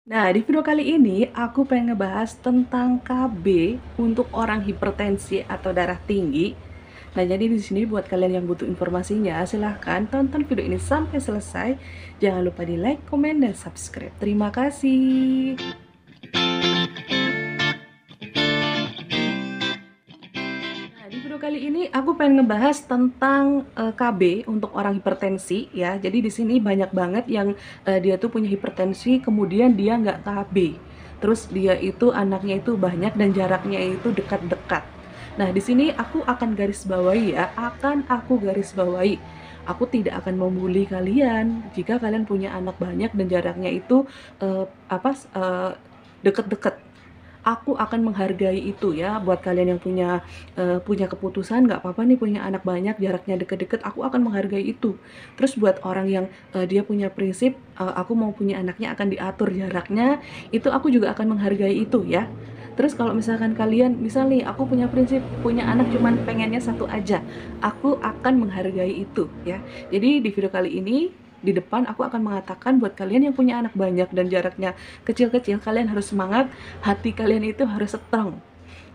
Nah, di video kali ini aku pengen ngebahas tentang KB untuk orang hipertensi atau darah tinggi. Nah, jadi di sini buat kalian yang butuh informasinya, silahkan tonton video ini sampai selesai. Jangan lupa di like, komen, dan subscribe. Terima kasih. Nah, di video kali ini aku pengen ngebahas tentang KB untuk orang hipertensi ya. Jadi di sini banyak banget yang dia tuh punya hipertensi, kemudian dia nggak KB. Terus dia itu anaknya itu banyak dan jaraknya itu dekat-dekat. Nah, di sini aku akan garis bawahi ya, aku garis bawahi. Aku tidak akan membuli kalian jika kalian punya anak banyak dan jaraknya itu deket-deket. Aku akan menghargai itu ya. Buat kalian yang punya keputusan nggak apa-apa nih punya anak banyak jaraknya deket-deket, aku akan menghargai itu. Terus buat orang yang dia punya prinsip aku mau punya anaknya akan diatur jaraknya, itu aku juga akan menghargai itu ya. Terus kalau misalkan kalian misal nih aku punya prinsip punya anak cuman pengennya satu aja, aku akan menghargai itu ya. Jadi di video kali ini di depan aku akan mengatakan buat kalian yang punya anak banyak dan jaraknya kecil-kecil, kalian harus semangat, hati kalian itu harus strong.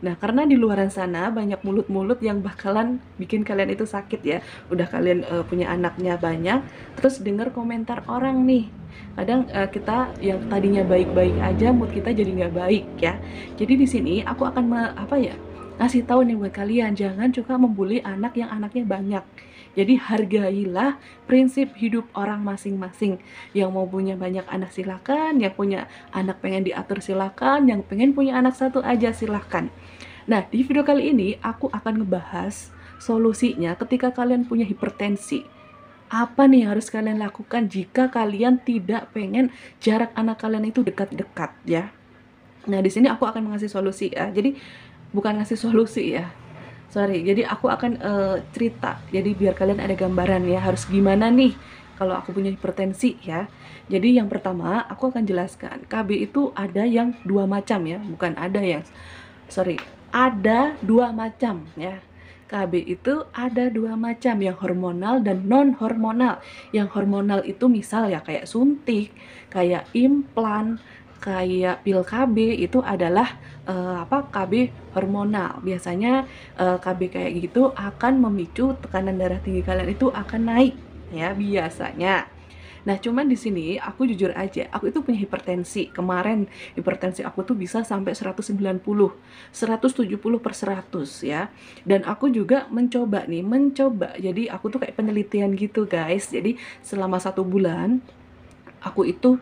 Nah, karena di luaran sana banyak mulut-mulut yang bakalan bikin kalian itu sakit ya. Udah kalian punya anaknya banyak, terus dengar komentar orang nih. Kadang kita yang tadinya baik-baik aja, mood kita jadi nggak baik ya. Jadi di sini aku akan ngasih tahu nih buat kalian, jangan juga membuli anak yang anaknya banyak. Jadi hargailah prinsip hidup orang masing-masing. Yang mau punya banyak anak silakan, yang punya anak pengen diatur silakan, yang pengen punya anak satu aja silakan. Nah, di video kali ini aku akan ngebahas solusinya ketika kalian punya hipertensi. Apa nih yang harus kalian lakukan jika kalian tidak pengen jarak anak kalian itu dekat-dekat ya. Nah, di sini aku akan ngasih solusi ya. Jadi bukan ngasih solusi ya. Sorry, jadi aku akan cerita. Jadi biar kalian ada gambaran ya harus gimana nih kalau aku punya hipertensi ya. Jadi yang pertama aku akan jelaskan KB itu ada yang dua macam ya, bukan ada yang sorry, ada dua macam ya. KB itu ada dua macam, yang hormonal dan non hormonal. Yang hormonal itu misal ya kayak suntik, kayak implan, kayak pil KB itu adalah KB hormonal. Biasanya KB kayak gitu akan memicu tekanan darah tinggi kalian itu akan naik ya biasanya. Nah, cuman di sini aku jujur aja, aku itu punya hipertensi. Kemarin hipertensi aku tuh bisa sampai 190, 170/100 ya. Dan aku juga mencoba. Jadi aku tuh kayak penelitian gitu, guys. Jadi selama 1 bulan aku itu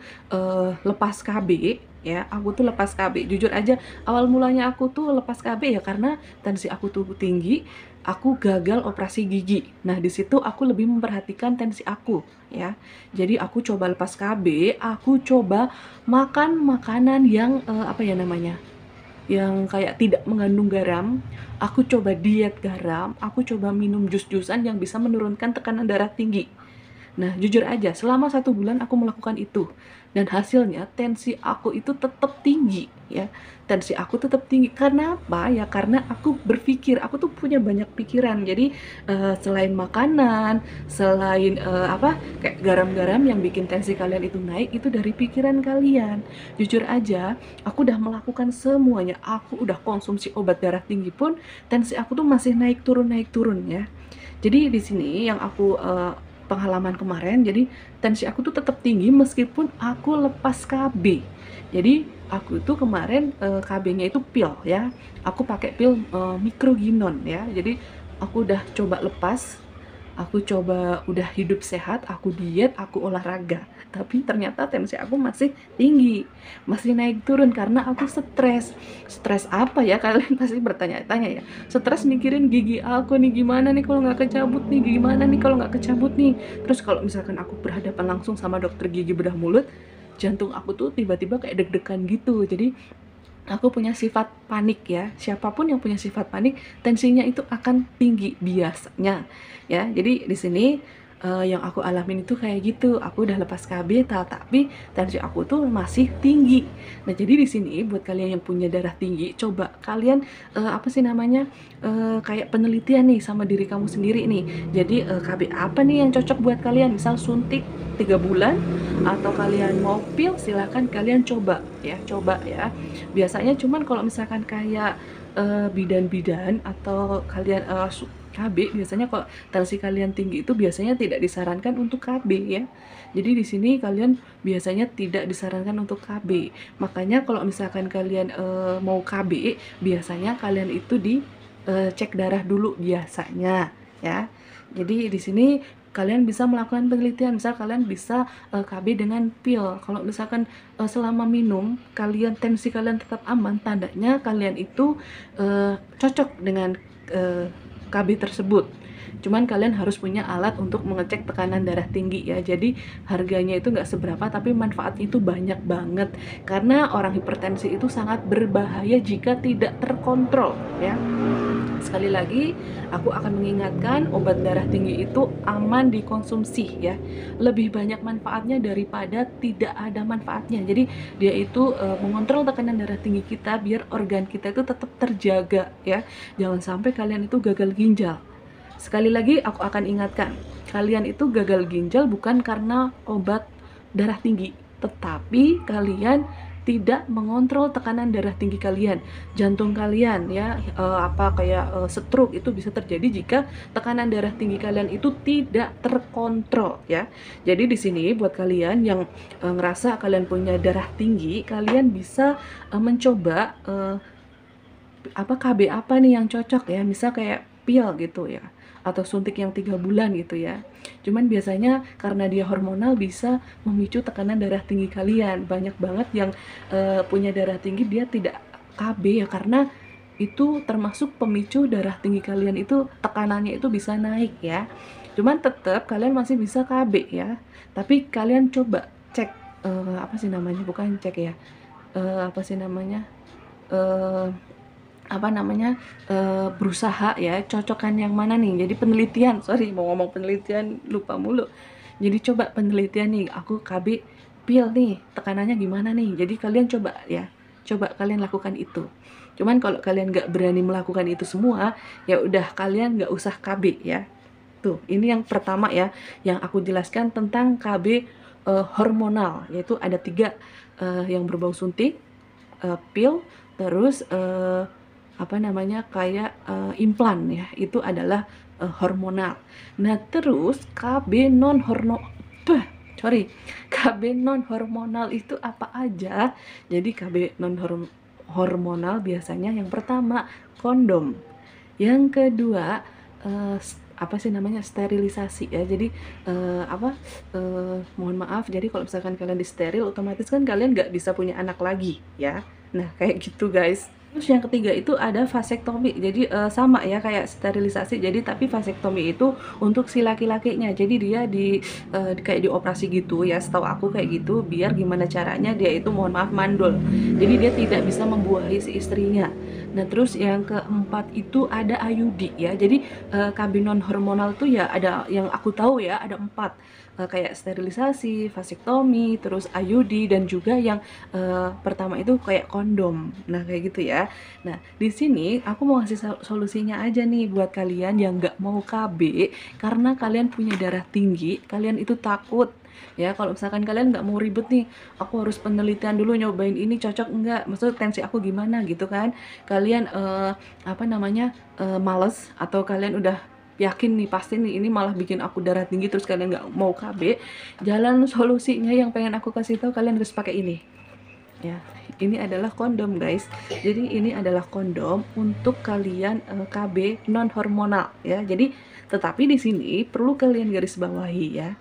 lepas KB ya. Aku tuh lepas KB, jujur aja awal mulanya aku tuh lepas KB ya karena tensi aku tuh tinggi, aku gagal operasi gigi. Nah, di situ aku lebih memperhatikan tensi aku ya. Jadi aku coba lepas KB, aku coba makan makanan yang apa ya namanya, yang kayak tidak mengandung garam. Aku coba diet garam, aku coba minum jus-jusan yang bisa menurunkan tekanan darah tinggi. Nah, jujur aja, selama 1 bulan aku melakukan itu. Dan hasilnya tensi aku itu tetap tinggi ya. Tensi aku tetap tinggi. Karena apa? Ya karena aku berpikir, aku tuh punya banyak pikiran. Jadi selain makanan, selain kayak garam-garam yang bikin tensi kalian itu naik, itu dari pikiran kalian. Jujur aja, aku udah melakukan semuanya. Aku udah konsumsi obat darah tinggi pun tensi aku tuh masih naik turun ya. Jadi di sini yang aku pengalaman kemarin, jadi tensi aku tuh tetap tinggi meskipun aku lepas KB. Jadi aku itu kemarin KB-nya itu pil ya. Aku pakai pil mikroginon ya. Jadi aku udah coba lepas, aku coba udah hidup sehat, aku diet, aku olahraga. Tapi ternyata tensi aku masih tinggi, masih naik turun karena aku stres. Stres apa ya? Kalian pasti bertanya-tanya ya. Stres mikirin gigi aku nih gimana nih kalau nggak kecabut nih, gimana nih kalau nggak kecabut nih. Terus kalau misalkan aku berhadapan langsung sama dokter gigi bedah mulut, jantung aku tuh tiba-tiba kayak deg-degan gitu. Jadi aku punya sifat panik ya. Siapapun yang punya sifat panik, tensinya itu akan tinggi biasanya. Ya, jadi di sini yang aku alamin itu kayak gitu. Aku udah lepas KB, tapi tensi aku tuh masih tinggi. Nah, jadi di sini buat kalian yang punya darah tinggi, coba kalian apa sih namanya? Kayak penelitian nih sama diri kamu sendiri nih. Jadi KB apa nih yang cocok buat kalian? Misal suntik 3 bulan atau kalian mau pil, silahkan kalian coba ya. Biasanya cuman kalau misalkan kayak bidan-bidan atau kalian KB, biasanya kalau tensi kalian tinggi itu biasanya tidak disarankan untuk KB ya. Jadi di sini kalian biasanya tidak disarankan untuk KB. Makanya kalau misalkan kalian mau KB, biasanya kalian itu di cek darah dulu biasanya ya. Jadi di sini kalian bisa melakukan penelitian, misal kalian bisa KB dengan pil. Kalau misalkan selama minum kalian tensi kalian tetap aman, tandanya kalian itu cocok dengan KB tersebut. Cuman kalian harus punya alat untuk mengecek tekanan darah tinggi ya. Jadi harganya itu nggak seberapa, tapi manfaatnya itu banyak banget. Karena orang hipertensi itu sangat berbahaya jika tidak terkontrol ya. Sekali lagi, aku akan mengingatkan obat darah tinggi itu aman dikonsumsi ya. Lebih banyak manfaatnya daripada tidak ada manfaatnya. Jadi dia itu mengontrol tekanan darah tinggi kita biar organ kita itu tetap terjaga ya. Jangan sampai kalian itu gagal ginjal. Sekali lagi aku akan ingatkan, kalian itu gagal ginjal bukan karena obat darah tinggi, tetapi kalian tidak mengontrol tekanan darah tinggi kalian, jantung kalian ya, stroke itu bisa terjadi jika tekanan darah tinggi kalian itu tidak terkontrol ya. Jadi di sini buat kalian yang ngerasa kalian punya darah tinggi, kalian bisa mencoba KB apa nih yang cocok ya, misal kayak pil gitu ya, atau suntik yang 3 bulan gitu ya. Cuman biasanya karena dia hormonal bisa memicu tekanan darah tinggi kalian. Banyak banget yang punya darah tinggi dia tidak KB ya, karena itu termasuk pemicu darah tinggi kalian itu tekanannya itu bisa naik ya. Cuman tetap kalian masih bisa KB ya. Tapi kalian coba cek apa sih namanya? Bukan cek ya. Apa sih namanya? Eh berusaha ya cocokkan yang mana nih. Jadi penelitian, mau ngomong penelitian lupa mulu. Jadi coba penelitian nih, aku KB pil nih, tekanannya gimana nih. Jadi kalian coba ya, coba kalian lakukan itu. Cuman kalau kalian nggak berani melakukan itu semua, ya udah kalian nggak usah KB ya. Tuh, ini yang pertama ya, yang aku jelaskan tentang KB hormonal, yaitu ada 3 yang berbau suntik, pil, terus implan ya, itu adalah hormonal. Nah, terus KB non hormonal itu apa aja? Jadi KB non hormonal biasanya yang pertama kondom, yang kedua sterilisasi ya. Jadi mohon maaf, jadi kalau misalkan kalian disteril, otomatis kan kalian nggak bisa punya anak lagi ya. Nah, kayak gitu guys. Terus yang ketiga itu ada vasektomi. Jadi sama ya kayak sterilisasi. Jadi tapi vasektomi itu untuk si laki-lakinya. Jadi dia kayak dioperasi gitu ya. Setahu aku kayak gitu, biar gimana caranya dia itu mohon maaf mandul. Jadi dia tidak bisa membuahi si istrinya. Nah, terus yang keempat itu ada IUD ya. Jadi KB non hormonal tuh ya ada, yang aku tahu ya ada 4. Kayak sterilisasi, vasektomi, terus IUD, dan juga yang pertama itu kayak kondom. Nah, kayak gitu ya. Nah, di sini aku mau ngasih solusinya aja nih buat kalian yang nggak mau KB karena kalian punya darah tinggi, kalian itu takut ya. Kalau misalkan kalian nggak mau ribet nih, aku harus penelitian dulu nyobain ini cocok enggak, maksudnya tensi aku gimana gitu kan, kalian males, atau kalian udah yakin nih pasti nih ini malah bikin aku darah tinggi, terus kalian nggak mau KB, jalan solusinya yang pengen aku kasih tahu, kalian harus pakai ini ya. Ini adalah kondom guys. Jadi ini adalah kondom untuk kalian KB non hormonal ya. Jadi tetapi di sini perlu kalian garis bawahi ya.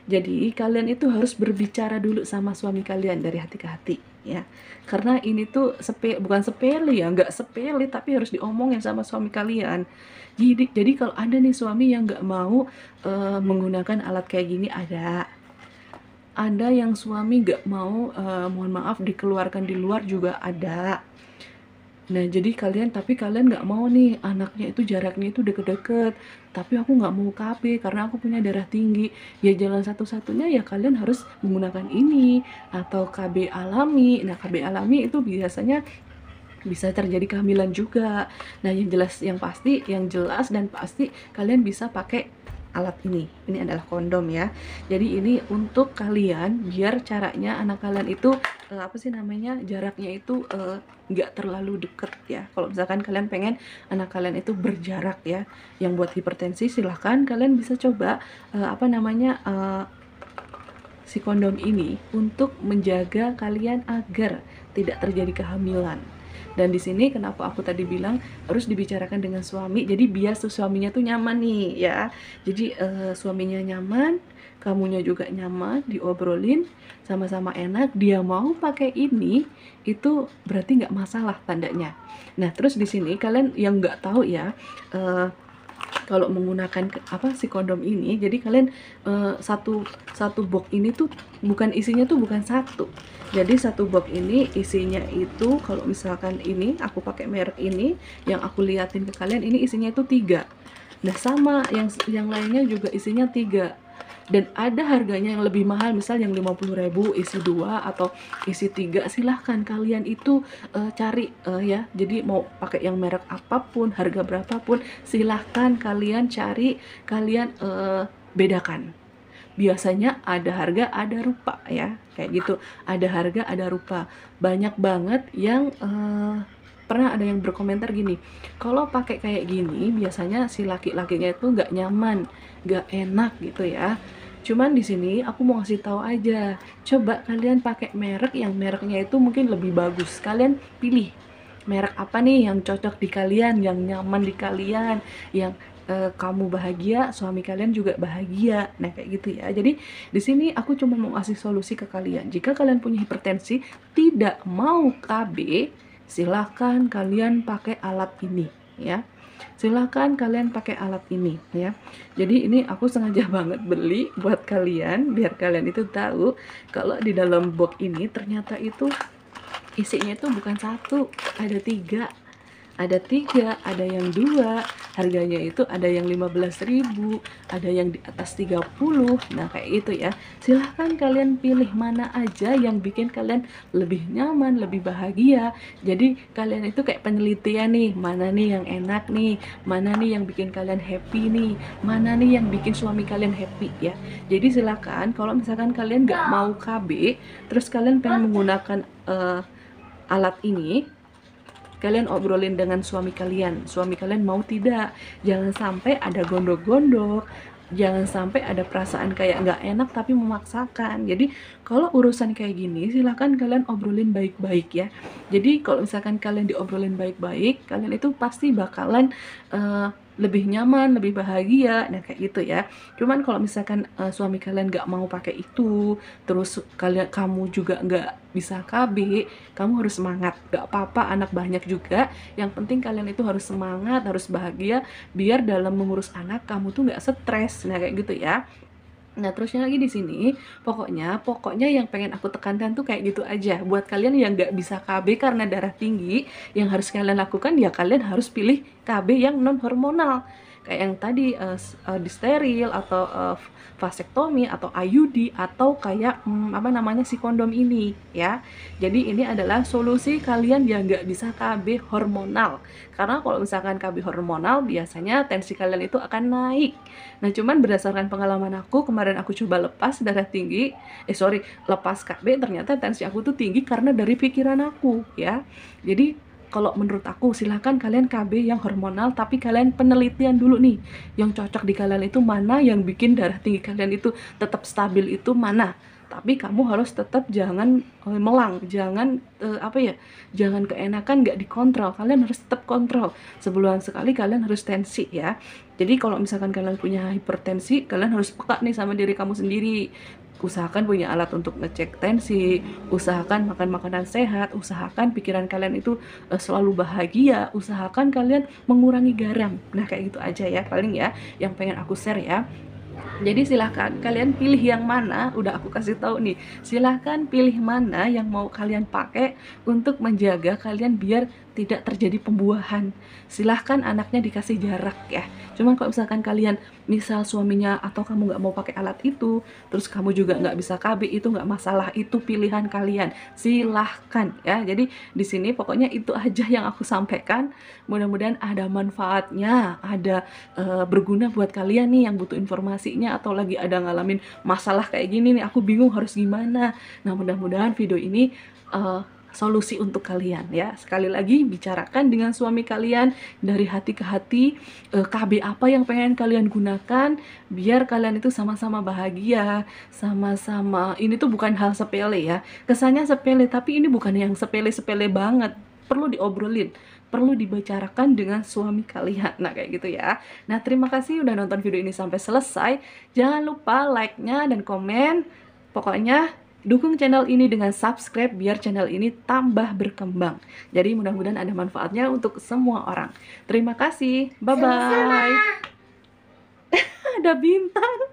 Jadi kalian itu harus berbicara dulu sama suami kalian dari hati ke hati ya. Karena ini tuh bukan sepele ya, nggak sepele, tapi harus diomongin sama suami kalian. Jadi kalau ada nih suami yang nggak mau menggunakan alat kayak gini, ada yang suami nggak mau mohon maaf dikeluarkan di luar juga ada. Nah, jadi tapi kalian nggak mau nih anaknya itu jaraknya itu deket-deket. Tapi aku nggak mau KB karena aku punya darah tinggi. Ya jalan satu-satunya ya kalian harus menggunakan ini atau KB alami. Nah, KB alami itu biasanya bisa terjadi kehamilan juga. Nah, yang jelas dan pasti kalian bisa pakai alat ini. Ini adalah kondom ya. Jadi ini untuk kalian biar caranya anak kalian itu apa sih namanya, jaraknya itu nggak terlalu deket ya. Kalau misalkan kalian pengen anak kalian itu berjarak ya, yang buat hipertensi silahkan kalian bisa coba apa namanya si kondom ini untuk menjaga kalian agar tidak terjadi kehamilan. Dan di sini kenapa aku tadi bilang harus dibicarakan dengan suami, jadi biar suaminya tuh nyaman nih ya. Jadi suaminya nyaman, kamunya juga nyaman, diobrolin sama-sama enak, dia mau pakai ini, itu berarti nggak masalah tandanya. Nah, terus di sini kalian yang nggak tahu ya, kalau menggunakan si kondom ini, jadi kalian satu box ini tuh isinya tuh bukan satu. Jadi satu box ini isinya itu, kalau misalkan ini aku pakai merek ini yang aku liatin ke kalian, ini isinya itu 3. Nah, sama yang lainnya juga isinya 3. Dan ada harganya yang lebih mahal, misal yang 50.000 isi 2 atau isi 3, silahkan kalian itu cari ya. Jadi mau pakai yang merek apapun, harga berapapun, silahkan kalian cari, kalian bedakan. Biasanya ada harga ada rupa ya, kayak gitu, ada harga ada rupa. Banyak banget yang pernah ada yang berkomentar gini, kalau pakai kayak gini biasanya si laki-lakinya itu nggak nyaman, nggak enak gitu ya. Cuman di sini aku mau ngasih tahu aja, coba kalian pakai merek yang mereknya itu mungkin lebih bagus. Kalian pilih merek apa nih yang cocok di kalian, yang nyaman di kalian, yang kamu bahagia, suami kalian juga bahagia. Nah, kayak gitu ya. Jadi di sini aku cuma mau ngasih solusi ke kalian. Jika kalian punya hipertensi, tidak mau KB, silahkan kalian pakai alat ini ya. Silahkan kalian pakai alat ini ya. Jadi ini aku sengaja banget beli buat kalian biar kalian itu tahu kalau di dalam box ini ternyata itu isinya itu bukan satu, ada 3. Ada 3, ada yang 2, harganya itu ada yang 15.000, ada yang di atas 30. Nah, kayak gitu ya. Silahkan kalian pilih mana aja yang bikin kalian lebih nyaman, lebih bahagia. Jadi kalian itu kayak penelitian nih, mana nih yang enak nih, mana nih yang bikin kalian happy nih, mana nih yang bikin suami kalian happy ya. Jadi silahkan kalau misalkan kalian nggak mau KB, terus kalian pengen menggunakan alat ini, kalian obrolin dengan suami kalian mau tidak, jangan sampai ada gondok-gondok, jangan sampai ada perasaan kayak nggak enak tapi memaksakan. Jadi kalau urusan kayak gini silahkan kalian obrolin baik-baik ya. Jadi kalau misalkan kalian diobrolin baik-baik, kalian itu pasti bakalan lebih nyaman, lebih bahagia. Nah, kayak gitu ya. Cuman kalau misalkan suami kalian nggak mau pakai itu, terus kamu juga nggak bisa KB, kamu harus semangat. Nggak apa-apa anak banyak juga, yang penting kalian itu harus semangat, harus bahagia, biar dalam mengurus anak kamu tuh nggak stres. Nah, kayak gitu ya. Nah, terusnya lagi di sini, pokoknya yang pengen aku tekankan tuh kayak gitu aja. Buat kalian yang nggak bisa KB karena darah tinggi, yang harus kalian lakukan ya kalian harus pilih KB yang non hormonal. Kayak yang tadi di steril atau vasektomi atau IUD atau kayak apa namanya si kondom ini ya. Jadi ini adalah solusi kalian yang nggak bisa KB hormonal. Karena kalau misalkan KB hormonal biasanya tensi kalian itu akan naik. Nah, cuman berdasarkan pengalaman aku, kemarin aku coba lepas darah tinggi, lepas KB, ternyata tensi aku tuh tinggi karena dari pikiran aku ya. Jadi kalau menurut aku silahkan kalian KB yang hormonal, tapi kalian penelitian dulu nih yang cocok di kalian itu mana, yang bikin darah tinggi kalian itu tetap stabil itu mana. Tapi kamu harus tetap jangan melang, jangan jangan keenakan nggak dikontrol. Kalian harus tetap kontrol. Sebulan sekali kalian harus tensi ya. Jadi kalau misalkan kalian punya hipertensi, kalian harus peka nih sama diri kamu sendiri. Usahakan punya alat untuk ngecek tensi, usahakan makan makanan sehat, usahakan pikiran kalian itu selalu bahagia, usahakan kalian mengurangi garam. Nah, kayak gitu aja ya paling ya yang pengen aku share ya. Jadi silahkan kalian pilih yang mana, udah aku kasih tahu nih. Silahkan pilih mana yang mau kalian pakai untuk menjaga kalian biar tidak terjadi pembuahan. Silahkan anaknya dikasih jarak ya. Cuman kalau misalkan kalian, misal suaminya atau kamu nggak mau pakai alat itu, terus kamu juga nggak bisa KB, itu nggak masalah, itu pilihan kalian. Silahkan ya. Jadi di sini pokoknya itu aja yang aku sampaikan. Mudah-mudahan ada manfaatnya, ada berguna buat kalian nih yang butuh informasinya atau lagi ada ngalamin masalah kayak gini nih, aku bingung harus gimana. Nah, mudah-mudahan video ini solusi untuk kalian ya. Sekali lagi, bicarakan dengan suami kalian dari hati ke hati, KB apa yang pengen kalian gunakan biar kalian itu sama-sama bahagia, sama-sama. Ini tuh bukan hal sepele ya. Kesannya sepele, tapi ini bukan yang sepele-sepele banget. Perlu diobrolin, perlu dibicarakan dengan suami kalian. Nah, kayak gitu ya. Nah, terima kasih udah nonton video ini sampai selesai. Jangan lupa like-nya dan komen. Pokoknya dukung channel ini dengan subscribe biar channel ini tambah berkembang. Jadi mudah-mudahan ada manfaatnya untuk semua orang. Terima kasih. Bye-bye. Ada bintang.